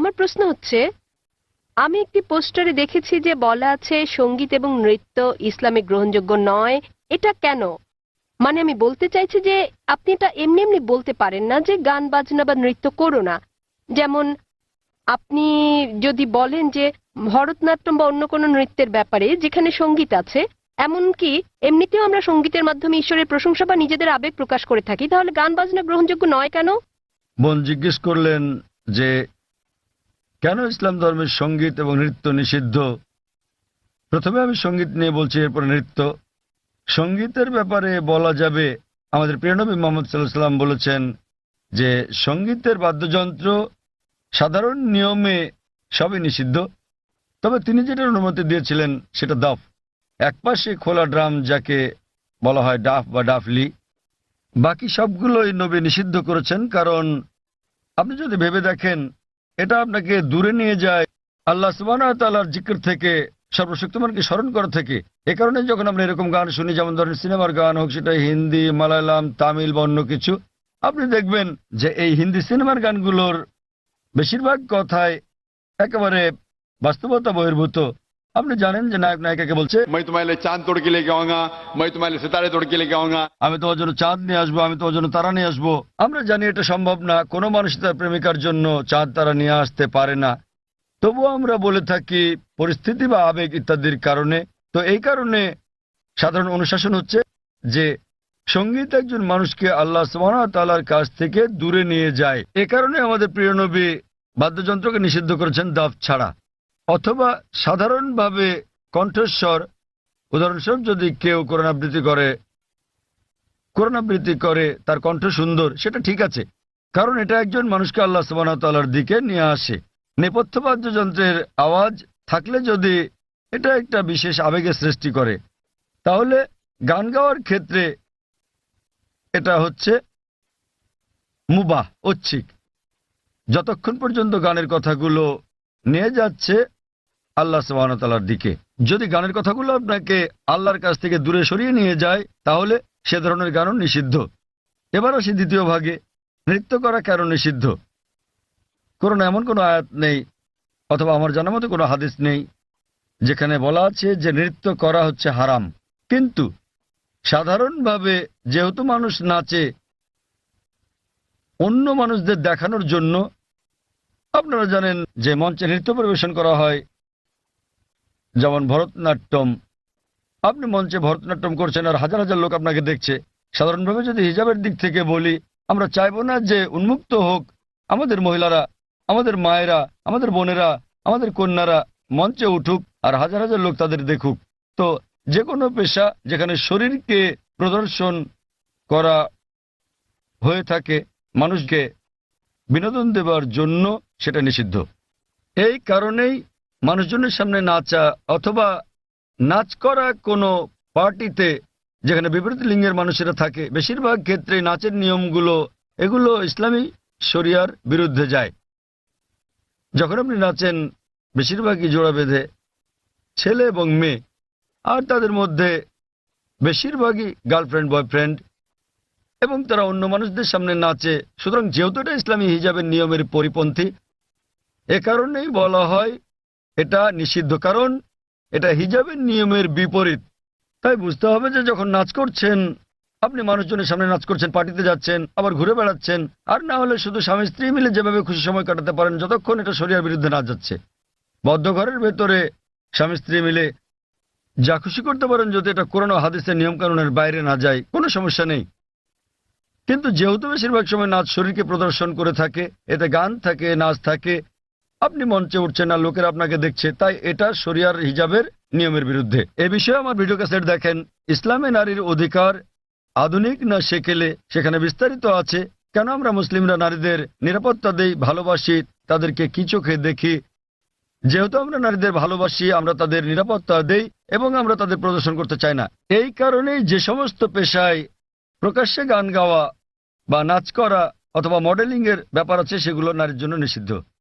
আমার প্রশ্ন হচ্ছে, আমি একটি পোস্টারে দেখেছি যে বলা আছে সঙ্গীত এবং নৃত্য ইসলামে গ্রহণযোগ্য নয়। এটা কেন? মানে আমি বলতে চাইছি যে আপনি এটা এমনি এমনি বলতে পারেন না যে গান বাজনা বা নৃত্য করো না। যেমন আপনি যদি বলেন যে ভরতনাট্যম বা অন্য কোনো নৃত্যের ব্যাপারে যেখানে সঙ্গীত আছে, এমনকি এমনিতেও আমরা সঙ্গীতের মাধ্যমে ঈশ্বরের প্রশংসা বা নিজেদের আবেগ প্রকাশ করে থাকি, তাহলে গান বাজনা গ্রহণযোগ্য নয় কেন? বোন জিজ্ঞেস করলেন যে কেন ইসলাম ধর্মের সঙ্গীত এবং নৃত্য নিষিদ্ধ। প্রথমে আমি সঙ্গীত নিয়ে বলছি, এরপর নৃত্য। সঙ্গীতের ব্যাপারে বলা যাবে, আমাদের প্রিয় নবী মুহাম্মদ সাল্লাল্লাহু আলাইহি ওয়াসাল্লাম বলেছেন যে সঙ্গীতের বাদ্যযন্ত্র সাধারণ নিয়মে সবই নিষিদ্ধ, তবে তিনি যেটার অনুমতি দিয়েছিলেন সেটা দাফ, একপাশে খোলা ড্রাম যাকে বলা হয় ডাফ বা ডাফলি। বাকি সবগুলোই নবী নিষিদ্ধ করেছেন, কারণ আপনি যদি ভেবে দেখেন এটা আপনাকে দূরে নিয়ে যায় আল্লাহ সুবহানাহু ওয়া তাআলার জিকির থেকে, সর্বশক্তিমানকে স্মরণ করা থেকে। এ কারণে যখন আমরা এরকম গান শুনি, যেমন ধরেন সিনেমার গান হোক, সেটা হিন্দি, মালায়ালাম, তামিল বা অন্য কিছু, আপনি দেখবেন যে এই হিন্দি সিনেমার গানগুলোর বেশিরভাগ কথায় একেবারে বাস্তবতা বহির্ভূত। আপনি জানেন যে নায়ক নায়িকাকে বলছে, मैं तुम्हारे लिए चांद तोड़ के लेके आऊंगा, मैं तुम्हारे लिए सितारे तोड़ के लेके आऊंगा। আমি তোমার জন্য চাঁদ নিয়ে আসবো, আমি তোমার জন্য তারা নিয়ে আসবো। আমরা জানি এটা সম্ভব না, কোনো মানুষ তার প্রেমিকার জন্য চাঁদ তারা নিয়ে আসতে পারে না। তবুও আমরা বলে থাকি পরিস্থিতি বা আবেগ ইত্যাদির কারণে। তো এই কারণে সাধারণ অনুশাসন হচ্ছে যে সঙ্গীত একজন মানুষকে আল্লাহ সুবহানাহু ওয়া তাআলার কাছ থেকে দূরে নিয়ে যায়। এ কারণে আমাদের প্রিয় নবী বাদ্যযন্ত্রকে নিষিদ্ধ করেছেন দাফ ছাড়া। অথবা সাধারণভাবে কণ্ঠস্বর, উদাহরণস্বরূপ যদি কেউ কোরআন আবৃত্তি করে তার কণ্ঠ সুন্দর, সেটা ঠিক আছে, কারণ এটা একজন মানুষকে আল্লাহ সুবহানাহু ওয়া তাআলার দিকে নিয়ে আসে। নেপথ্য বাদ্যযন্ত্রের আওয়াজ থাকলে যদি এটা একটা বিশেষ আবেগের সৃষ্টি করে, তাহলে গান গাওয়ার ক্ষেত্রে এটা হচ্ছে মুবাহ, ঐচ্ছিক, যতক্ষণ পর্যন্ত গানের কথাগুলো নিয়ে যাচ্ছে আল্লাহ সুবহানাহু ওয়া তাআলার দিকে। যদি গানের কথাগুলো আপনাকে আল্লাহর কাছ থেকে দূরে সরিয়ে নিয়ে যায়, তাহলে সে ধরনের গানও নিষিদ্ধ। এবার আসি দ্বিতীয় ভাগে, নৃত্য করা কেন নিষিদ্ধ। কোরআনে এমন কোনো আয়াত নেই, অথবা আমার জানার মতো কোনো হাদিস নেই যেখানে বলা আছে যে নৃত্য করা হচ্ছে হারাম। কিন্তু সাধারণভাবে যেহেতু মানুষ নাচে অন্য মানুষদের দেখানোর জন্য, আপনারা জানেন যে মঞ্চে নৃত্য পরিবেশন করা হয়, যেমন ভরতনাট্যম। আপনি মঞ্চে ভরতনাট্যম করছেন আর হাজার হাজার লোক আপনাকে দেখছে। সাধারণভাবে যদি হিজাবের দিক থেকে বলি, আমরা চাইবো না যে উন্মুক্ত হোক আমাদের মহিলারা, আমাদের মায়েরা, আমাদের বোনেরা, আমাদের কন্যারা মঞ্চে উঠুক আর হাজার হাজার লোক তাদের দেখুক। তো যে কোনো পেশা যেখানে শরীরকে প্রদর্শন করা হয়ে থাকে মানুষকে বিনোদন দেবার জন্য, সেটা নিষিদ্ধ। এই কারণেই মানুষজনের সামনে নাচা অথবা নাচ করা কোনো পার্টিতে যেখানে বিপরীত লিঙ্গের মানুষেরা থাকে, বেশিরভাগ ক্ষেত্রে নাচের নিয়মগুলো এগুলো ইসলামী শরিয়ার বিরুদ্ধে যায়। যখন আপনি নাচেন বেশিরভাগই জোড়া বেঁধে, ছেলে এবং মেয়ে, আর তাদের মধ্যে বেশিরভাগই গার্লফ্রেন্ড বয়ফ্রেন্ড, এবং তারা অন্য মানুষদের সামনে নাচে। সুতরাং যেহেতু এটা ইসলামী হিজাবের নিয়মের পরিপন্থী, এ কারণেই বলা হয় এটা নিষিদ্ধ, কারণ এটা হিজাবের নিয়মের বিপরীত। তাই বুঝতে হবে যে যখন নাচ করছেন, আপনি মানুষজনের সামনে নাচ করছেন, পার্টিতে যাচ্ছেন, আবার ঘুরে বেড়াচ্ছেন, আর না হলে শুধু স্বামী স্ত্রী মিলে যেভাবে খুশি সময় কাটাতে পারেন, যতক্ষণ এটা শরিয়ার বিরুদ্ধে না যাচ্ছে। বদ্ধ ঘরের ভেতরে স্বামী স্ত্রী মিলে যা খুশি করতে পারেন, যদি এটা কোরআন ও হাদিসের নিয়মকানুনের বাইরে না যায়, কোনো সমস্যা নেই। কিন্তু যেহেতু বেশিরভাগ সময় নাচ শরীরকে প্রদর্শন করে থাকে, এতে গান থাকে, নাচ থাকে, আপনি মঞ্চে উঠছেন না, লোকেরা আপনাকে দেখছে, তাই এটা শরিয়ার হিজাবের নিয়মের বিরুদ্ধে। এ বিষয়ে আমার ভিডিও ক্যাসেট দেখেন, ইসলামে নারীর অধিকার আধুনিক না সেকেলে, সেখানে বিস্তারিত আছে কেন আমরা মুসলিমরা নারীদের নিরাপত্তা দেই, ভালোবাসি, তাদেরকে কি চোখে দেখি। যেহেতু আমরা নারীদের ভালোবাসি, আমরা তাদের নিরাপত্তা দেই এবং আমরা তাদের প্রদর্শন করতে চাই না। এই কারণেই যে সমস্ত পেশায় প্রকাশ্যে গান গাওয়া বা নাচ করা অথবা মডেলিং এর ব্যাপার আছে, সেগুলো নারীর জন্য নিষিদ্ধ।